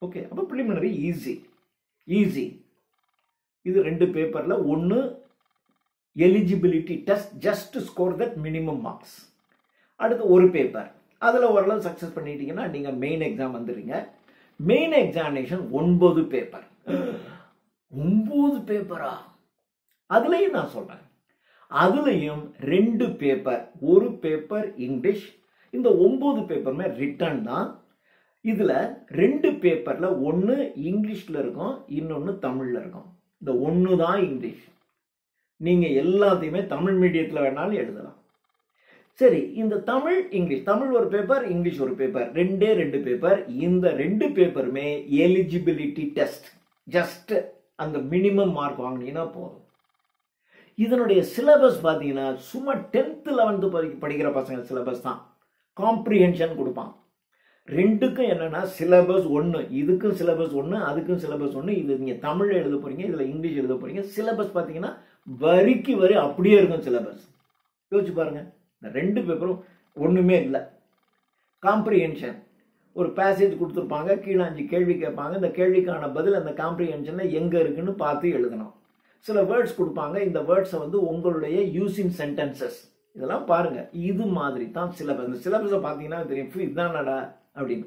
ஓகே, அப்போ ப்ரிலிமினரி ஈஸி. இது 2 பேப்பர்ல ஒன்று eligibility test, just score that minimum marks. அடுத்து ஒரு பேப்பர், அதில் ஓரளவு சக்ஸஸ் பண்ணிட்டீங்கன்னா நீங்கள் மெயின் எக்ஸாம் வந்துடுங்க. Main examination 9 paper. 9 பேப்பரா? அதுலேயும் நான் சொல்கிறேன், அதுலேயும் 2 பேப்பர், ஒரு பேப்பர் இங்கிலீஷ். இந்த 9 பேப்பருமே ரிட்டன் தான். இதில் 2 பேப்பரில் ஒன்று இங்கிலீஷில் இருக்கும், இன்னொன்று தமிழில் இருக்கும். இந்த ஒன்று தான் இங்கிலீஷ். நீங்கள் எல்லாத்தையுமே தமிழ் மீடியத்தில் வேணாலும் எழுதலாம். சரி, இந்த தமிழ் இங்கிலீஷ், தமிழ் ஒரு பேப்பர், இங்கிலீஷ் ஒரு பேப்பர், 2 பேப்பர். இந்த 2 பேப்பருமே எலிஜிபிலிட்டி டெஸ்ட். ஜஸ்ட் அந்த மினிமம் மார்க் வாங்கினீங்கன்னா போதும். இதனுடைய சிலபஸ் பார்த்தீங்கன்னா சும்மா 10th 11th படிக்கிற பசங்க சிலபஸ் தான். காம்ப்ரிஹென்ஷன் கொடுப்பான். 2க்கும் என்னன்னா சிலபஸ் ஒன்று, இதுக்கும் சிலபஸ் ஒன்று, அதுக்கும் சிலபஸ் ஒன்று. இது நீங்கள் தமிழ் எழுத போறீங்க, இதில் இங்கிலீஷ் எழுத போறீங்க. சிலபஸ் பார்த்தீங்கன்னா வரிக்கு வரி அப்படியே இருக்கும் சிலபஸ். யோசிச்சு பாருங்க, இந்த 2 பேப்பரும் ஒன்றுமே இல்லை. காம்ப்ரிஹென்ஷன் ஒரு பேசேஜ் கொடுத்துருப்பாங்க, கீழே 5 கேள்வி கேட்பாங்க. இந்த கேள்விக்கான பதில் அந்த காம்ப்ரிஹென்ஷனில் எங்கே இருக்குன்னு பார்த்து எழுதணும். சில வேர்ட்ஸ் கொடுப்பாங்க, இந்த வேர்ட்ஸை வந்து உங்களுடைய யூசிங் சென்டென்சஸ் இதெல்லாம் பாருங்க. இது மாதிரி தான் சிலபஸ். இந்த சிலபஸை பார்த்தீங்கன்னா தெரியும், இதுதானடா அப்படின்னு.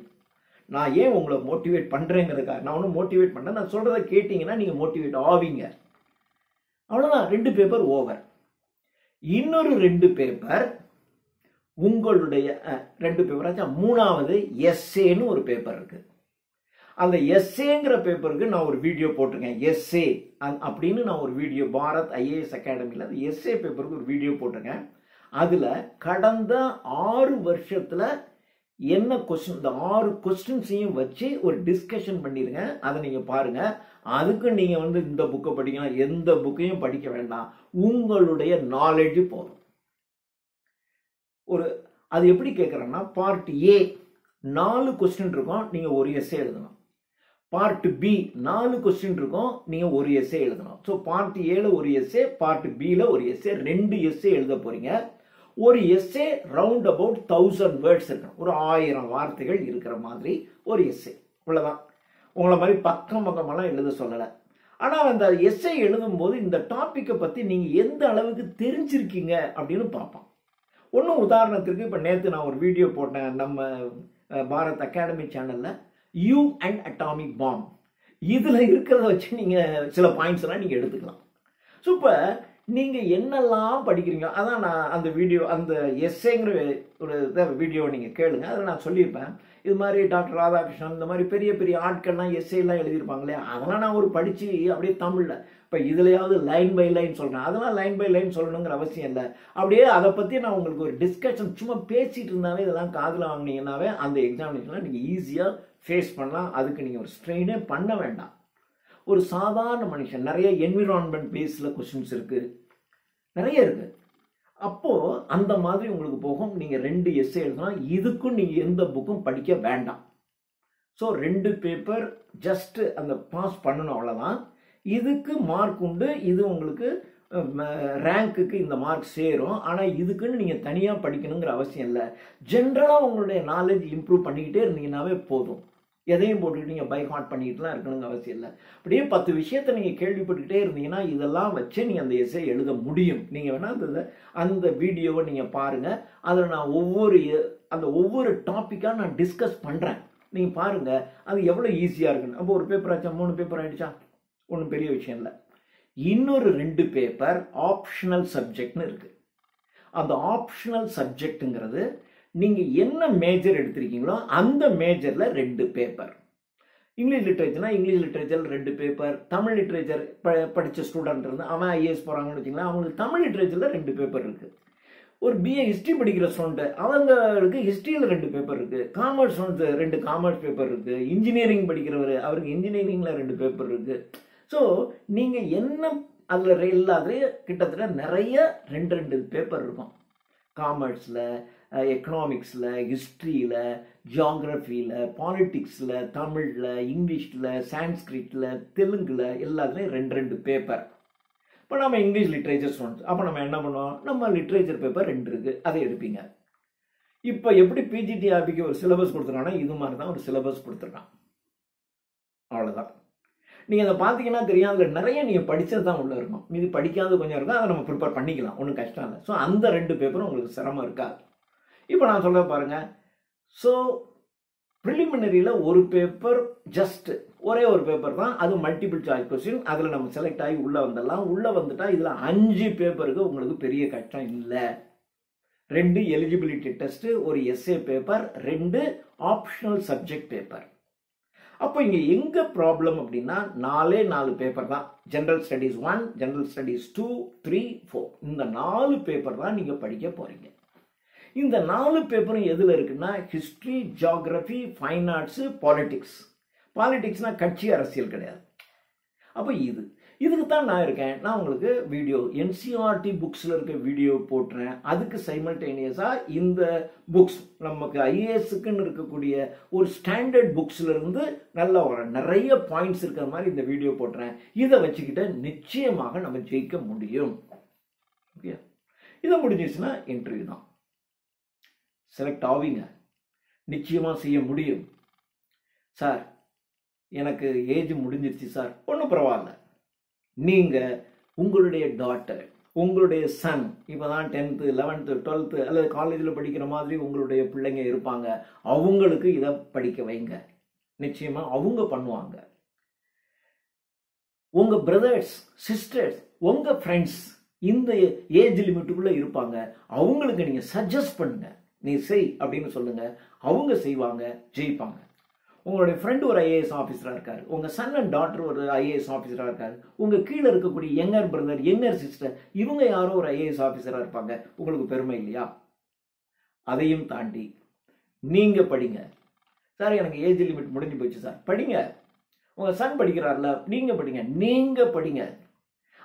நான் ஏன் உங்களை மோட்டிவேட் பண்ணுறேங்கிறதுக்காக, நான் ஒன்றும் மோட்டிவேட் பண்ணேன், நான் சொல்கிறத கேட்டிங்கன்னா நீங்கள் மோட்டிவேட் ஆவீங்க. அவ்வளோதான், 2 பேப்பர் ஓவர். இன்னொரு 2 பேப்பர் உங்களுடைய 2 பேப்பர் ஆச்சா. 3வது எஸ்ஏன்னு ஒரு பேப்பர் இருக்கு. அந்த எஸ்ஏங்கிற பேப்பருக்கு நான் ஒரு வீடியோ போட்டிருக்கேன். எஸ்ஏ அப்படின்னு நான் ஒரு வீடியோ பாரத் ஐஏஎஸ் அகாடமியில் அந்த எஸ்ஏ பேப்பருக்கு ஒரு வீடியோ போட்டிருக்கேன். அதில் கடந்த 6 வருஷத்தில் என்ன கொஸ்டின், இந்த 6 கொஸ்டின்ஸையும் வச்சு ஒரு டிஸ்கஷன் பண்ணிருங்க. அதை நீங்கள் பாருங்க. அதுக்கு நீங்கள் வந்து இந்த புக்கை படிக்கலாம், எந்த புக்கையும் படிக்க வேண்டாம், உங்களுடைய நாலேஜ் போதும். அது எப்படி கேட்குறேன்னா, பார்ட் ஏ 4 கொஸ்டின் இருக்கும், நீங்கள் ஒரு எஸ்ஸே எழுதணும். பார்ட் பி 4 கொஸ்டின் இருக்கும், நீங்க ஒரு எஸ்ஸே எழுதணும். ஸோ பார்ட் ஏல ஒரு எஸ்ஸே, பார்ட் பில ஒரு எஸ்ஸே, 2 எஸ்ஸே எழுத போறீங்க. ஒரு எஸ்ஸே ரவுண்ட் அபவுட் 1000 வேர்ட்ஸ் இருக்கணும், ஒரு 1000 வார்த்தைகள் இருக்கிற மாதிரி ஒரு எஸ்ஸே. இவ்வளவுதான். உங்களை மாதிரி பக்கமெல்லாம் எழுத சொல்லலை. ஆனால் அந்த எஸ்ஸே எழுதும்போது இந்த டாப்பிக்கை பற்றி நீங்கள் எந்த அளவுக்கு தெரிஞ்சிருக்கீங்க அப்படின்னு பார்ப்போம். ஒன்றும் உதாரணத்திற்கு இப்போ நேற்று நான் ஒரு வீடியோ போட்டேன் நம்ம பாரத் அகாடமி சேனலில், யூ அண்ட் அட்டாமிக் பாம். இதில் இருக்கிறத வச்சு நீங்கள் சில பாயிண்ட்ஸ் எல்லாம் நீங்கள் எடுத்துக்கலாம். ஸோ இப்போ நீங்கள் என்னெல்லாம் படிக்கிறீங்க, அதான் நான் அந்த வீடியோ, அந்த எஸ்ஸேங்கிற ஒரு வீடியோ நீங்கள் கேளுங்க. அதில் நான் சொல்லியிருப்பேன், இது மாதிரி டாக்டர் ராதாகிருஷ்ணன் இந்த மாதிரி பெரிய பெரிய ஆட்கள்லாம் எஸ்ஸேலாம் எழுதியிருப்பாங்களே, அதெல்லாம் நான் ஒரு படித்து அப்படியே தமிழில் இப்போ இதுலையாவது லைன் பை லைன் சொல்கிறேன். அதெல்லாம் லைன் பை லைன் சொல்லணுங்கிற அவசியம் இல்லை. அப்படியே அதை பற்றி நான் உங்களுக்கு ஒரு டிஸ்கஷன் சும்மா பேசிகிட்டு இருந்தாவே, இதெல்லாம் காதில் வாங்கினீங்கன்னாவே அந்த எக்ஸாமினேஷன்லாம் நீங்கள் ஈஸியாக ஃபேஸ் பண்ணலாம். அதுக்கு நீங்கள் ஒரு ஸ்ட்ரெயினே பண்ண வேண்டாம். ஒரு சாதாரண மனுஷன், நிறைய என்விரான்மெண்ட் பேஸில் கொஸ்டின்ஸ் இருக்குது, நிறைய இருக்குது. அப்போது அந்த மாதிரி உங்களுக்கு போகும். நீங்கள் 2 எஸ்ஸே எழுதலாம். இதுக்கும் நீங்கள் எந்த புக்கும் படிக்க வேண்டாம். ஸோ 2 பேப்பர் ஜஸ்ட்டு அந்த பாஸ் பண்ணணும், அவ்வளோதான். இதுக்கு மார்க் உண்டு. இது உங்களுக்கு ரேங்க்குக்கு இந்த மார்க் சேரும். ஆனால் இதுக்குன்னு நீங்கள் தனியாக படிக்கணுங்கிற அவசியம் இல்லை. ஜென்ரலாக உங்களுடைய நாலேஜ் இம்ப்ரூவ் பண்ணிக்கிட்டே இருந்தீங்கன்னாவே போதும். எதையும் போட்டுக்கிட்டு நீங்கள் பை ஹார்ட் பண்ணிக்கிட்டுலாம் இருக்கணுங்க அவசியம் இல்லை. அப்படியே 10 விஷயத்தை நீங்கள் கேள்விப்பட்டுக்கிட்டே இருந்தீங்கன்னா இதெல்லாம் வச்சு நீங்கள் அந்த எஸ்ஸே எழுத முடியும். நீங்கள் வேணால் அந்த வீடியோவை நீங்கள் பாருங்கள். அதில் நான் ஒவ்வொரு டாப்பிக்காக நான் டிஸ்கஸ் பண்ணுறேன். நீங்கள் பாருங்கள் அது எவ்வளோ ஈஸியாக இருக்குன்னு. அப்போ ஒரு பேப்பர் ஆச்சா, 3 பேப்பர் ஆகிடுச்சா, ஒன்றும் பெரிய விஷயம் இல்லை. இன்னொரு 2 பேப்பர் ஆப்ஷனல் சப்ஜெக்ட்னு இருக்குது. அந்த ஆப்ஷனல் சப்ஜெக்ட்டுங்கிறது நீங்கள் என்ன மேஜர் எடுத்திருக்கீங்களோ அந்த மேஜரில் 2 பேப்பர். இங்கிலீஷ் லிட்ரேச்சர்னா English literature 2 paper. Tamil literature படித்த ஸ்டூடெண்ட் இருந்து அவன் ஐஏஎஸ் போகிறாங்கன்னு வச்சுக்கலாம், அவங்களுக்கு தமிழ் லிட்ரேச்சரில் 2 பேப்பர் இருக்குது. ஒரு பிஏ ஹிஸ்ட்ரி படிக்கிற ஸ்டூடெண்ட் அவங்களுக்கு ஹிஸ்ட்ரியில் 2 பேப்பர் இருக்குது. காமர்ஸ் ஸ்டூடெண்ட்ஸ் 2 காமர்ஸ் பேப்பர் இருக்குது. இன்ஜினியரிங் படிக்கிறவர் அவருக்கு இன்ஜினியரிங்கில் 2 பேப்பர் இருக்குது. ஸோ நீங்கள் என்ன அதில் எல்லாத்துலேயே கிட்டத்தட்ட நிறைய 2 பேப்பர் இருக்கும். காமர்ஸில், எக்கனாமிக்ஸில், ஹிஸ்ட்ரியில், ஜியாகிரஃபியில், பாலிட்டிக்ஸில், தமிழில், இங்கிலீஷில், சான்ஸ்கிரிட்டில், தெலுங்கில் எல்லாத்துலேயும் 2 பேப்பர். இப்போ நம்ம இங்கிலீஷ் லிட்ரேச்சர் ஸ்டூடெண்ட்ஸ், அப்போ நம்ம என்ன பண்ணுவோம், நம்ம லிட்ரேச்சர் பேப்பர் 2 இருக்குது, அதை எடுப்பீங்க. இப்போ எப்படி பிஜிடிஆர்பிக்கு ஒரு சிலபஸ் கொடுத்துருக்காங்கன்னா இது மாதிரி தான் ஒரு சிலபஸ் கொடுத்துருக்கான், அவ்வளோதான். நீங்கள் அதை பார்த்தீங்கன்னா தெரியும், அதில் நிறைய நீங்கள் படித்தது தான் உள்ளே இருக்கும், மீது படிக்காத கொஞ்சம் இருக்கும், அதை நம்ம ப்ரிப்பேர் பண்ணிக்கலாம், ஒன்றும் கஷ்டம் இல்லை. ஸோ அந்த 2 பேப்பரும் உங்களுக்கு சிரமம் இருக்காது. இப்போ நான் சொல்ல பாருங்கள். ஸோ ப்ரிலிமினரியில் ஒரு பேப்பர், ஜஸ்ட் ஒரே ஒரு பேப்பர் தான், அது மல்டிபிள் சாய்ஸ் கொஸ்டின். அதில் நம்ம செலக்ட் ஆகி உள்ளே வந்துடலாம். உள்ளே வந்துட்டா இதில் 5 பேப்பருக்கு உங்களுக்கு பெரிய கஷ்டம் இல்லை. 2 எலிஜிபிலிட்டி டெஸ்ட்டு, ஒரு essay paper, 2 optional subject paper. அப்போ இங்கே எங்கே ப்ராப்ளம் அப்படின்னா 4 பேப்பர் தான். ஜென்ரல் ஸ்டடீஸ் 1, ஜென்ரல் ஸ்டடீஸ் 2, 3, 4 இந்த 4 பேப்பர் தான் நீங்கள் படிக்க போகிறீங்க. இந்த 4 பேப்பரும் எதில் இருக்குன்னா history, geography, fine arts, politics. பாலிட்டிக்ஸ்னால் கட்சி அரசியல் கிடையாது. அப்போ இதுக்கு தான் நான் இருக்கேன். நான் உங்களுக்கு வீடியோ என்சிஆர்டி புக்ஸில் இருக்க வீடியோ போட்டுறேன். அதுக்கு சைமல்டேனியஸாக இந்த புக்ஸ் நமக்கு ஐஏஎஸ்க்குன்னு இருக்கக்கூடிய ஒரு ஸ்டாண்டர்ட் புக்ஸில் இருந்து நல்ல ஒரு நிறைய பாயிண்ட்ஸ் இருக்கிற மாதிரி இந்த வீடியோ போட்டுறேன். இதை வச்சுக்கிட்ட நிச்சயமாக நம்ம ஜெயிக்க முடியும். ஓகே, இதை முடிஞ்சிச்சுன்னா இன்டர்வியூ தான், செலக்ட் ஆவீங்க, நிச்சயமாக செய்ய முடியும். சார் எனக்கு ஏஜ் முடிஞ்சிருச்சு சார், ஒன்றும் பரவாயில்ல. நீங்கள் உங்களுடைய டாட்டர், உங்களுடைய சன் இப்போ தான் 10th 11th 12th அல்லது காலேஜில் படிக்கிற மாதிரி உங்களுடைய பிள்ளைங்க இருப்பாங்க, அவங்களுக்கு இதை படிக்க வைங்க. நிச்சயமாக அவங்க பண்ணுவாங்க. உங்கள் பிரதர்ஸ், சிஸ்டர்ஸ், உங்கள் ஃப்ரெண்ட்ஸ் இந்த ஏஜ் லிமிட்டுக்குள்ளே இருப்பாங்க, அவங்களுக்கு நீங்கள் சஜஸ்ட் பண்ணுங்க, நீ செய் அப்படின்னு சொல்லுங்க, அவங்க செய்வாங்க, ஜெயிப்பாங்க. உங்களுடைய ஃப்ரெண்டு ஒரு ஐஏஎஸ் ஆஃபீஸராக இருக்காரு, உங்கள் சன் அண்ட் டாட்டர் ஒரு ஐஏஎஸ் ஆஃபீஸராக இருக்காரு, உங்கள் கீழே இருக்கக்கூடிய யங்கர் பிரதர், யங்கர் சிஸ்டர் இவங்க யாரோ ஒரு ஐஏஎஸ் ஆஃபீஸராக இருப்பாங்க. உங்களுக்கு பெருமை இல்லையா? அதையும் தாண்டி நீங்கள் படிங்க. சார் எனக்கு ஏஜ் லிமிட் முடிஞ்சு போச்சு சார், படிங்க. உங்கள் சன் படிக்கிறார்ல, நீங்கள் படிங்க, நீங்கள் படிங்க.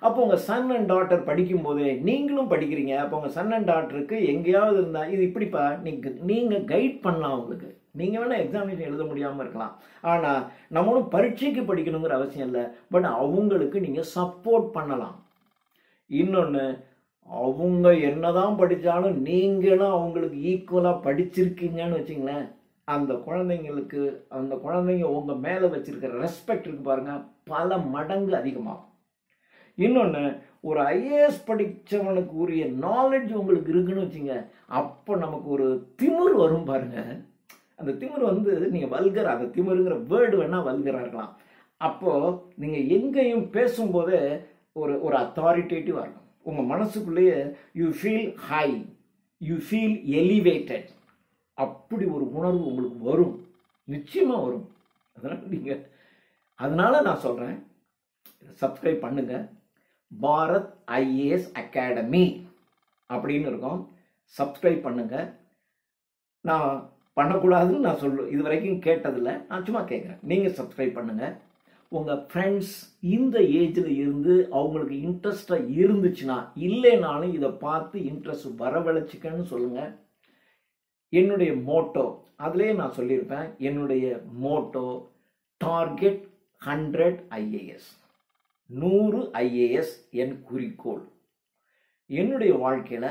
அப்போ உங்கள் சன் அண்ட் டாட்டர் படிக்கும் போதே நீங்களும் படிக்கிறீங்க. அப்போ உங்கள் சன் அண்ட் டாட்டருக்கு எங்கேயாவது இருந்தால் இது இப்படிப்பா நீங்கள் கைட் பண்ணலாம். உங்களுக்கு நீங்கள் வேணால் எக்ஸாமினேஷன் எழுத முடியாமல் இருக்கலாம், ஆனால் நம்மளும் பரீட்சைக்கு படிக்கணுங்கிற அவசியம் இல்லை. பட் அவங்களுக்கு நீங்கள் சப்போர்ட் பண்ணலாம். இன்னொன்று, அவங்க என்னதான் படித்தாலும் நீங்களும் அவங்களுக்கு ஈக்குவலாக படிச்சிருக்கீங்கன்னு வச்சிங்களேன், அந்த குழந்தைங்க உங்கள் மேலே வச்சிருக்கிற ரெஸ்பெக்ட் இருக்கு பாருங்க, பல மடங்கு அதிகமாகும். இன்னொன்று, ஒரு ஐஏஎஸ் படித்தவனுக்கு உரிய நாலேஜ் உங்களுக்கு இருக்குன்னு வச்சுங்க, அப்போ நமக்கு ஒரு திமிர் வரும் பாருங்க. அந்த திமிர் வந்து நீங்கள் வல்கர், அந்த திமிருங்கிற வேர்டு வேணால் வல்கராக இருக்கலாம். அப்போது நீங்கள் எங்கேயும் பேசும்போதே ஒரு அத்தாரிட்டேட்டிவாக இருக்கும். உங்கள் மனசுக்குள்ளேயே you feel high, you feel elevated, அப்படி ஒரு உணர்வு உங்களுக்கு வரும், நிச்சயமாக வரும். அதனால நான் சொல்கிறேன், சப்ஸ்கிரைப் பண்ணுங்க. பாரத் ஐஏஎஸ் அகாடமி அப்படின்னு இருக்கும், சப்ஸ்கிரைப் பண்ணுங்க. நான் பண்ணக்கூடாதுன்னு நான் இது வரைக்கும் கேட்டதில்லை, நான் சும்மா கேட்குறேன். நீங்கள் சப்ஸ்கிரைப் பண்ணுங்க. உங்கள் ஃப்ரெண்ட்ஸ் இந்த ஏஜில் இருந்து அவங்களுக்கு இன்ட்ரெஸ்டாக இருந்துச்சுன்னா, இல்லைனாலும் இதை பார்த்து இன்ட்ரெஸ்ட் வரவழைச்சிக்கன்னு சொல்லுங்கள். என்னுடைய மோட்டோ அதிலே நான் சொல்லியிருப்பேன், என்னுடைய மோட்டோ டார்கெட் 100 ஐஏஎஸ், 100 ஐஏஎஸ் என் குறிக்கோள். என்னுடைய வாழ்க்கையில்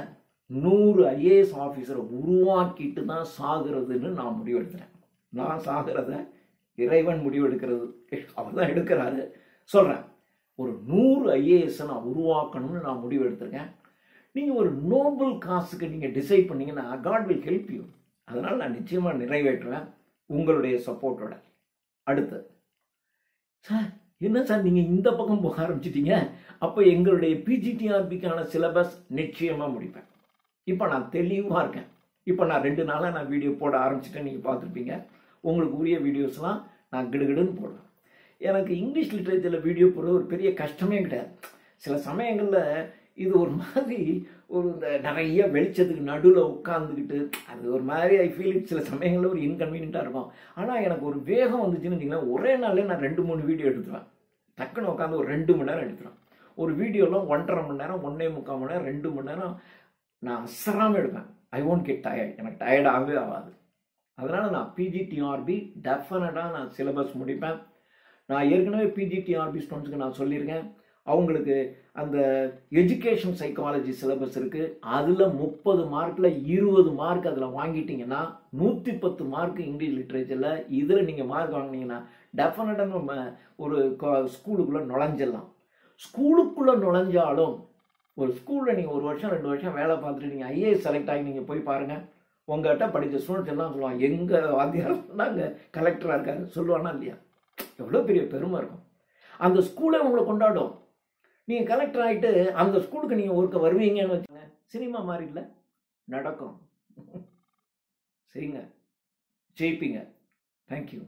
100 ஐஏஎஸ் ஆஃபீஸரை உருவாக்கிட்டு தான் சாகிறதுன்னு நான் முடிவெடுக்கிறேன். நான் சாகிறத இறைவன் முடிவெடுக்கிறது, அவர் தான் எடுக்கிறாரு. சொல்கிறேன், ஒரு 100 ஐஏஎஸை நான் உருவாக்கணும்னு நான் முடிவெடுத்திருக்கேன். நீங்கள் ஒரு நோபல் காசுக்கு நீங்கள் டிசைட் பண்ணீங்கன்னா காட் வில் ஹெல்ப் யூ. அதனால் நான் நிச்சயமாக நிறைவேற்றுவேன் உங்களுடைய சப்போர்ட்டோட. அடுத்து, சார் என்ன சார் நீங்கள் இந்த பக்கம் போக ஆரம்பிச்சிட்டீங்க, அப்போ எங்களுடைய பிஜிடிஆர்பிக்கான சிலபஸ் நிச்சயமாக முடிப்பேன். இப்போ நான் தெளிவாக இருக்கேன். இப்போ நான் 2 நாளாக நான் வீடியோ போட ஆரம்பிச்சிட்டேன், நீங்கள் பார்த்துருப்பீங்க. உங்களுக்கு உரிய வீடியோஸ்லாம் நான் கிடுகிடுன்னு போடுவேன். எனக்கு இங்கிலீஷ் லிட்ரேச்சரில் வீடியோ போடுறது ஒரு பெரிய கஷ்டமே கிடையாது. சில சமயங்களில் இது ஒரு மாதிரி இந்த நிறைய வெளிச்சத்துக்கு நடுவில் உட்காந்துக்கிட்டு அது ஒரு மாதிரி ஐ ஃபீல் இட் சில சமயங்களில் ஒரு இன்கன்வீனியண்ட்டாக இருக்கும். ஆனால் எனக்கு ஒரு வேகம் வந்துச்சுன்னு வச்சிங்கன்னா, ஒரே நாளில் நான் 2-3 வீடியோ எடுத்துருவேன். டக்குன்னு உட்காந்து ஒரு 2 மணி நேரம் எடுத்துருவேன். ஒரு வீடியோலாம் 1.5 மணி நேரம், 1.25 மணி நேரம், 2 மணி நேரம் நான் அசராமல் எடுப்பேன். ஐ ஒன்ட் கெட் டயர்ட், எனக்கு டயர்டாகவே ஆகாது. அதனால் நான் பிஜிடிஆர்பி டெஃபினட்டாக நான் சிலபஸ் முடிப்பேன். நான் ஏற்கனவே பிஜிடிஆர்பி ஸ்டூடெண்ட்ஸுக்கு நான் சொல்லியிருக்கேன், அவங்களுக்கு அந்த எஜுகேஷன் சைக்காலஜி சிலபஸ் இருக்குது. அதில் 30 மார்க்கில் 20 மார்க் அதில் வாங்கிட்டீங்கன்னா 110 மார்க் இங்கிலீஷ் லிட்ரேச்சரில். இதில் நீங்கள் மார்க் வாங்கினீங்கன்னா டெஃபினட்டாக நம்ம ஒரு ஸ்கூலுக்குள்ளே நுழைஞ்சிடலாம். ஸ்கூலுக்குள்ளே நுழைஞ்சாலும் ஒரு ஸ்கூலில் நீங்கள் 1 வருஷம் 2 வருஷம் வேலை பார்த்துட்டு நீங்கள் ஐஏஎஸ் செலக்ட் ஆகி நீங்கள் போய் பாருங்கள், உங்கள்கிட்ட படித்த ஸ்டூடெண்ட்ஸ் எல்லாம் சொல்லுவாங்க, எங்கள் வாத்தியார் அங்கே கலெக்டராக இருக்காரு சொல்லுவானா இல்லையா? எவ்வளோ பெரிய பெருமை இருக்கும். அந்த ஸ்கூலே உங்களை கொண்டாடும். நீங்கள் கலெக்டர் ஆகிட்டு அந்த ஸ்கூலுக்கு நீங்கள் ஒருக்க வருவீங்கன்னு வச்சுங்க, சினிமா மாதிரி இல்லை, நடக்கும். சரிங்க, ஜெயிப்பீங்க. தேங்க்யூ.